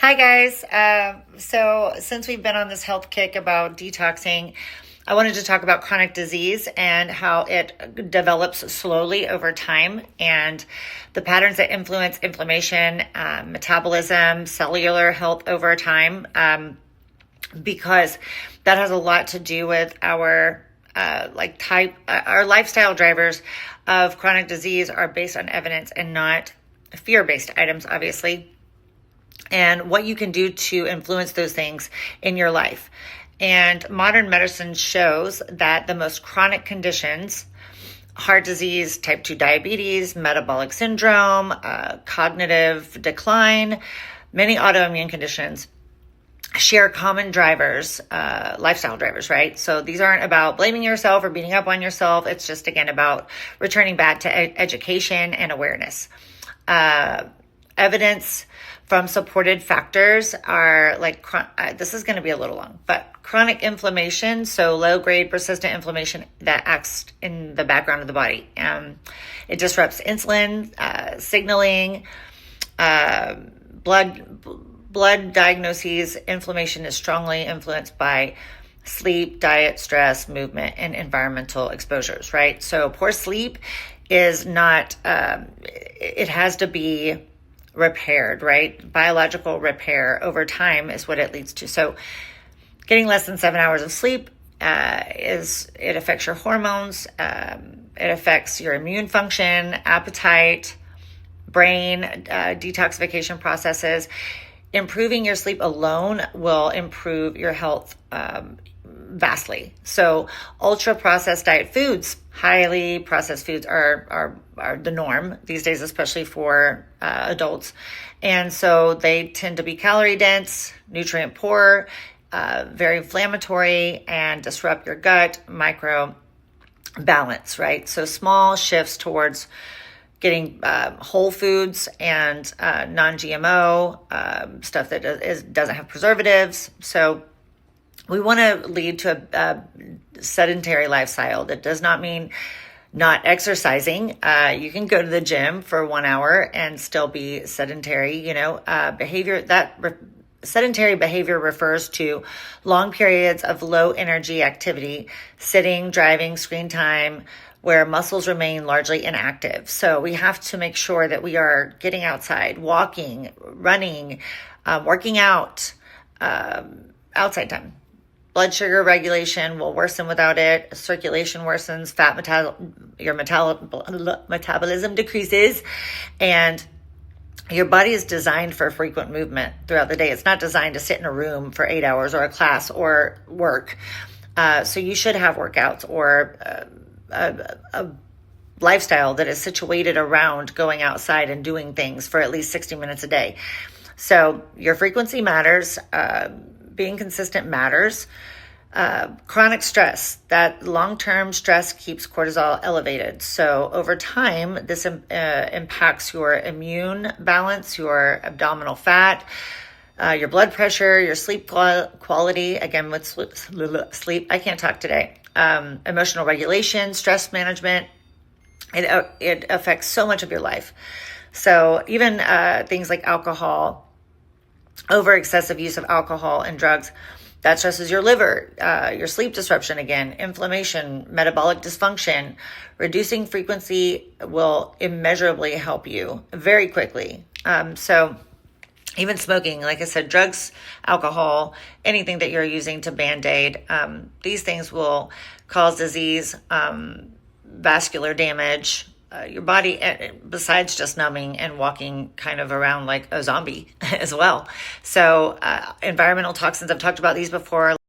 Hi guys. So since we've been on this health kick about detoxing, I wanted to talk about chronic disease and how it develops slowly over time and the patterns that influence inflammation, metabolism, cellular health over time, because that has a lot to do with our our lifestyle drivers of chronic disease are based on evidence and not fear-based items, obviously, and what you can do to influence those things in your life. And modern medicine shows that the most chronic conditions, heart disease, type 2 diabetes, metabolic syndrome, cognitive decline, many autoimmune conditions, share common drivers, lifestyle drivers, right? So these aren't about blaming yourself or beating up on yourself. It's just, again, about returning back to education and awareness. Evidence from supported factors are this is going to be a little long, but chronic inflammation, so low-grade persistent inflammation that acts in the background of the body. It disrupts insulin signaling, blood diagnoses. Inflammation is strongly influenced by sleep, diet, stress, movement, and environmental exposures, right? So poor sleep is not, it has to be repaired, right? Biological repair over time is what it leads to. So getting less than 7 hours of sleep it affects your hormones, it affects your immune function, appetite, brain, detoxification processes. Improving your sleep alone will improve your health vastly. So ultra processed diet foods, highly processed foods are the norm these days, especially for adults. And so they tend to be calorie dense, nutrient poor, very inflammatory, and disrupt your gut micro balance, right? So small shifts towards getting whole foods and non-GMO stuff that doesn't have preservatives. So we want to lead to a sedentary lifestyle. That does not mean not exercising. You can go to the gym for 1 hour and still be sedentary. Sedentary behavior refers to long periods of low energy activity, sitting, driving, screen time, where muscles remain largely inactive. So we have to make sure that we are getting outside, walking, running, working out, outside time. Blood sugar regulation will worsen without it. Circulation worsens, your metabolism decreases, and your body is designed for frequent movement throughout the day. It's not designed to sit in a room for 8 hours or a class or work. So you should have workouts or a lifestyle that is situated around going outside and doing things for at least 60 minutes a day. So your frequency matters. Being consistent matters. Chronic stress, that long-term stress keeps cortisol elevated. So over time, this impacts your immune balance, your abdominal fat, your blood pressure, your sleep quality. Again, with sleep, I can't talk today. Emotional regulation, stress management. It affects so much of your life. So even things like alcohol, over excessive use of alcohol and drugs, that stresses your liver, your sleep disruption again, inflammation, metabolic dysfunction. Reducing frequency will immeasurably help you very quickly. So even smoking, like I said, drugs, alcohol, anything that you're using to Band-Aid, these things will cause disease, vascular damage. Your body, besides just numbing and walking kind of around like a zombie as well. So environmental toxins, I've talked about these before.